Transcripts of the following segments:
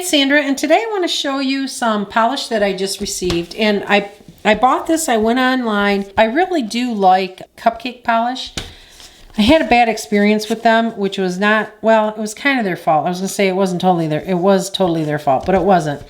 it's Sandra, and today I want to show you some polish that I just received. And I bought this, I went online. I really do like Cupcake Polish. I had a bad experience with them, which was not, well, it was kind of their fault. I was going to say it was totally their fault, but it wasn't.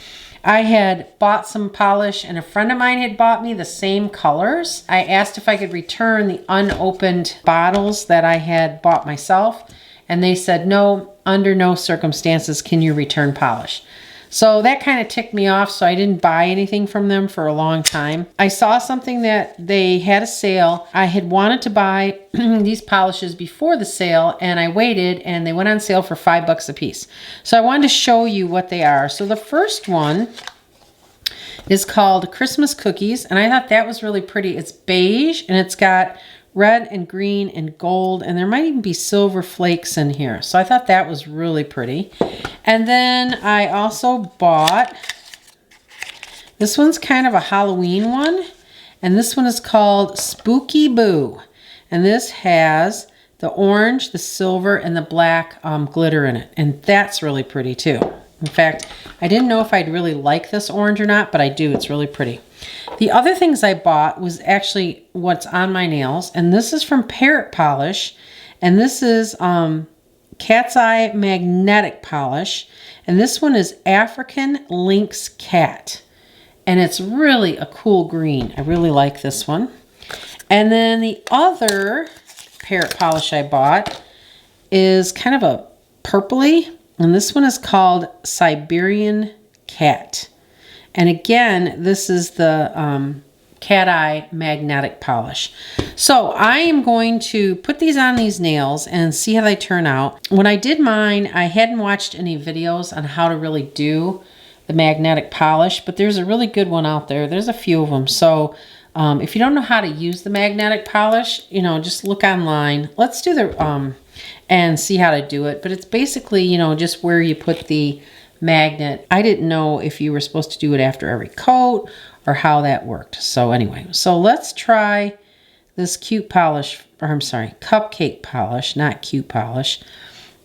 I had bought some polish and a friend of mine had bought me the same colors. I asked if I could return the unopened bottles that I had bought myself, and they said, no, under no circumstances can you return polish. So that kind of ticked me off, so I didn't buy anything from them for a long time. I saw something that they had a sale. I had wanted to buy these polishes before the sale, and I waited, and they went on sale for $5 a piece. So I wanted to show you what they are. So the first one is called Christmas Cookies, and I thought that was really pretty. It's beige, and it's got red and green and gold, and there might even be silver flakes in here. So I thought that was really pretty. And then I also bought, this one's kind of a Halloween one, and this one is called Spooky Boo. And this has the orange, the silver, and the black glitter in it. And that's really pretty too. In fact, I didn't know if I'd really like this orange or not, but I do. It's really pretty. The other things I bought was actually what's on my nails, and this is from Parrot Polish, and this is Cat's Eye Magnetic Polish, and this one is African Lynx Cat, and it's really a cool green. I really like this one. And then the other Parrot Polish I bought is kind of a purpley, and this one is called Siberian Cat. And again, this is the Cat Eye Magnetic Polish. So I am going to put these on these nails and see how they turn out. When I did mine, I hadn't watched any videos on how to really do the magnetic polish, but there's a really good one out there. There's a few of them. So if you don't know how to use the magnetic polish, you know, just look online. Let's do the, and see how to do it. But it's basically, you know, just where you put the magnet. I didn't know if you were supposed to do it after every coat or how that worked. So anyway, so let's try this cute polish, or I'm sorry, Cupcake Polish, not cute polish.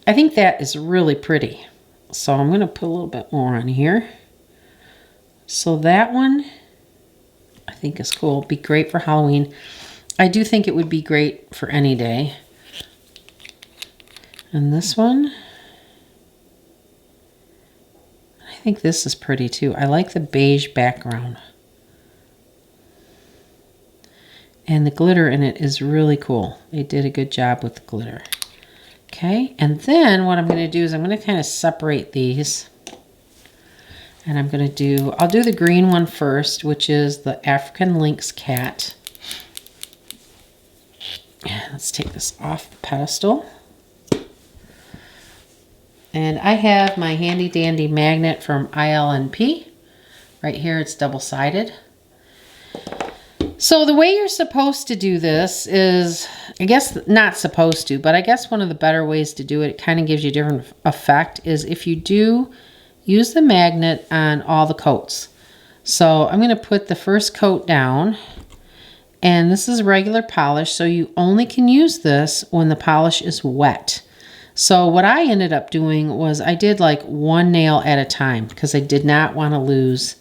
I think that is really pretty. So I'm going to put a little bit more on here. So that one I think is cool. Be great for Halloween. I do think it would be great for any day. And this one, I think this is pretty too. I like the beige background. And the glitter in it is really cool. They did a good job with the glitter. Okay, and then what I'm going to do is I'm going to kind of separate these. And I'm going to do, I'll do the green one first, which is the African Lynx Cat. Let's take this off the pedestal. And I have my handy dandy magnet from ILNP. Right here, it's double-sided. So the way you're supposed to do this is, I guess not supposed to, but I guess one of the better ways to do it, it kind of gives you a different effect, is if you do use the magnet on all the coats. So I'm going to put the first coat down, and this is regular polish, so you only can use this when the polish is wet. So what I ended up doing was I did like one nail at a time because I did not want to lose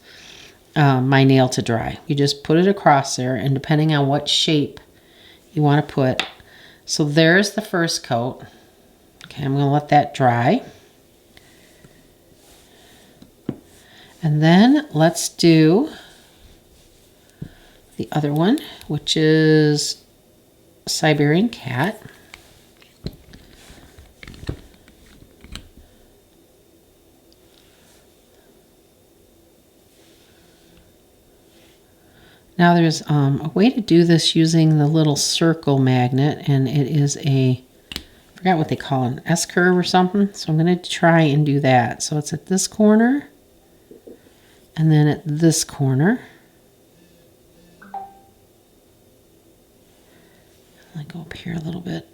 my nail to dry. You just put it across there, and depending on what shape you want to put. So there's the first coat. Okay, I'm going to let that dry. And then let's do the other one, which is Siberian Cat. Now there's a way to do this using the little circle magnet, and it is I forgot what they call it, an S-curve or something. So I'm going to try and do that. So it's at this corner, and then at this corner. I'll go up here a little bit.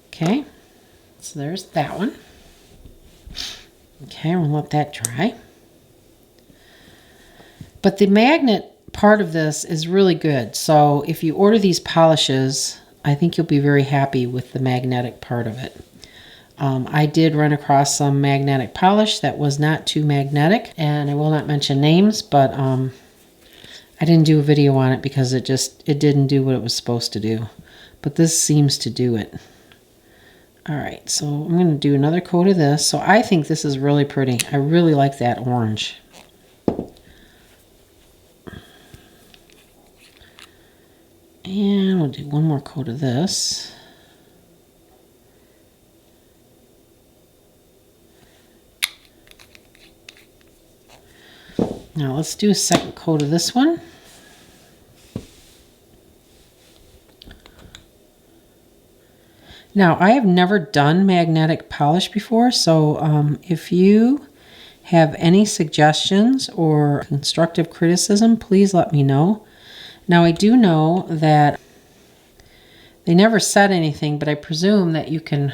Okay, so there's that one. Okay, we'll let that dry. But the magnet part of this is really good. So if you order these polishes, I think you'll be very happy with the magnetic part of it. I did run across some magnetic polish that was not too magnetic, and I will not mention names, but I didn't do a video on it because it didn't do what it was supposed to do. But this seems to do it. All right, so I'm going to do another coat of this. So I think this is really pretty. I really like that orange. And we'll do one more coat of this. Now let's do a second coat of this one. Now I have never done magnetic polish before, so if you have any suggestions or constructive criticism, please let me know. Now I do know that they never said anything, but I presume that you can,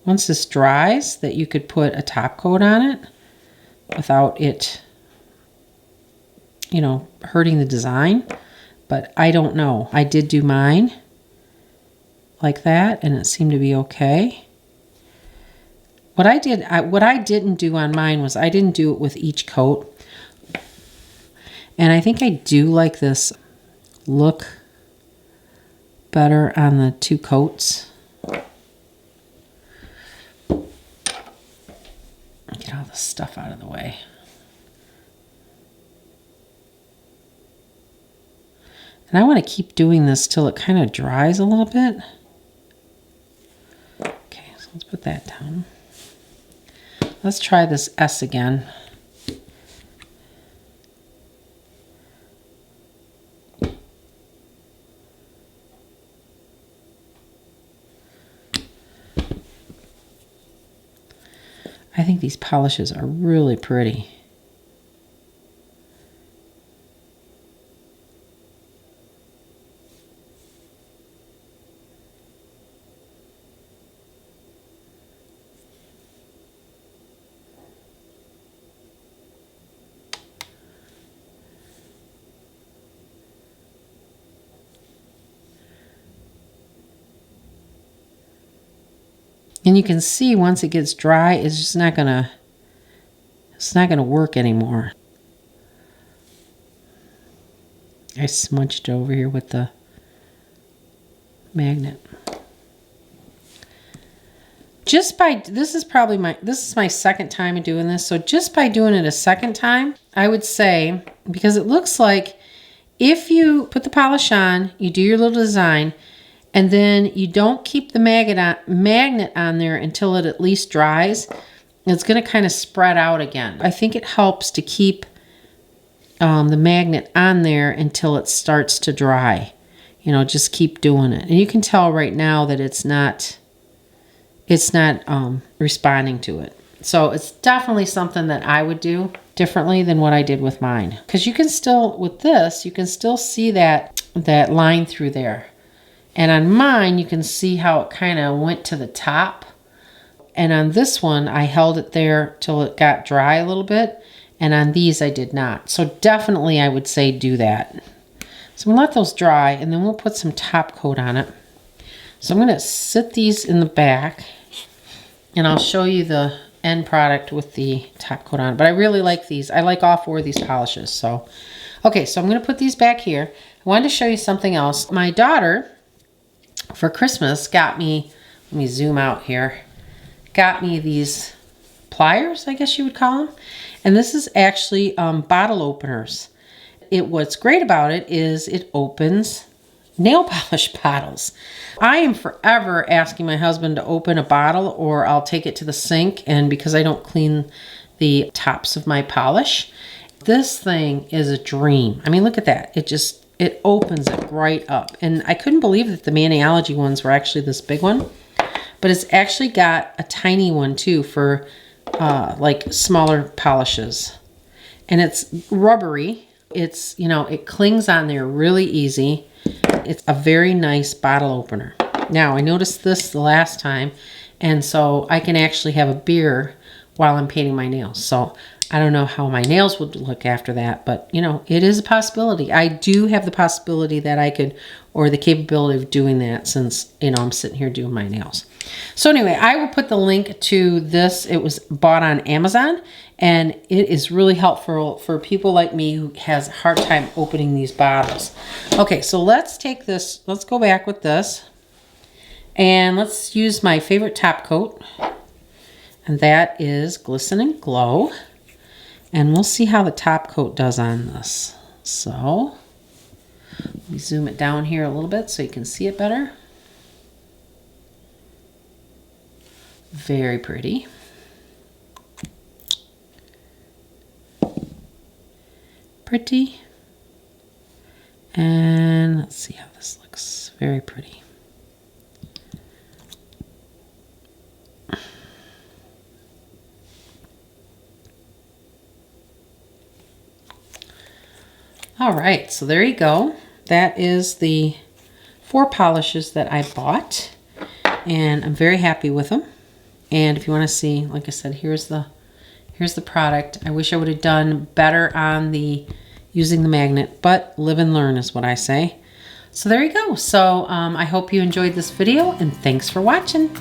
once this dries, that you could put a top coat on it without it, you know, hurting the design. But I don't know. I did do mine like that, and it seemed to be okay. What I didn't do on mine was I didn't do it with each coat. And I think I do like this look better on the two coats. Get all this stuff out of the way. And I want to keep doing this till it kind of dries a little bit. Okay, so let's put that down. Let's try this S again. I think these polishes are really pretty. And you can see once it gets dry, it's just not gonna work anymore. I smudged it over here with the magnet. This is my second time doing this. So just by doing it a second time, I would say, because it looks like if you put the polish on, you do your little design, and then you don't keep the magnet on there until it at least dries, it's going to kind of spread out again. I think it helps to keep the magnet on there until it starts to dry. You know, just keep doing it. And you can tell right now that it's not responding to it. So it's definitely something that I would do differently than what I did with mine. Because you can still, with this, you can still see that line through there. And on mine, you can see how it kind of went to the top. And on this one, I held it there till it got dry a little bit. And on these, I did not. So definitely, I would say do that. So we'll let those dry, and then we'll put some top coat on it. So I'm going to sit these in the back, and I'll show you the end product with the top coat on it. But I really like these. I like all four of these polishes. So, okay, so I'm going to put these back here. I wanted to show you something else. My daughter, for Christmas, got me, let me zoom out here, got me these pliers, I guess you would call them. And this is actually bottle openers. What's great about it is it opens nail polish bottles. I am forever asking my husband to open a bottle, or I'll take it to the sink, and because I don't clean the tops of my polish, this thing is a dream. I mean, look at that. It opens it right up. And I couldn't believe that the Maniology ones were actually this big one. But it's actually got a tiny one too for like smaller polishes. And it's rubbery. It's, you know, it clings on there really easy. It's a very nice bottle opener. Now, I noticed this the last time, and so I can actually have a beer while I'm painting my nails. So I don't know how my nails would look after that, but, you know, it is a possibility. I do have the possibility that I could or the capability of doing that, since, you know, I'm sitting here doing my nails. So anyway, I will put the link to this. It was bought on Amazon, and it is really helpful for people like me who has a hard time opening these bottles. Okay, so let's take this, let's go back with this, and let's use my favorite top coat, and that is Glisten and Glow. And we'll see how the top coat does on this. So, let me zoom it down here a little bit so you can see it better. Very pretty. Pretty. And let's see how this looks. Very pretty. All right, so there you go. That is the 4 polishes that I bought, and I'm very happy with them. And if you want to see, like I said, here's the product. I wish I would have done better on the using the magnet, but live and learn is what I say. So there you go. So I hope you enjoyed this video, and thanks for watching.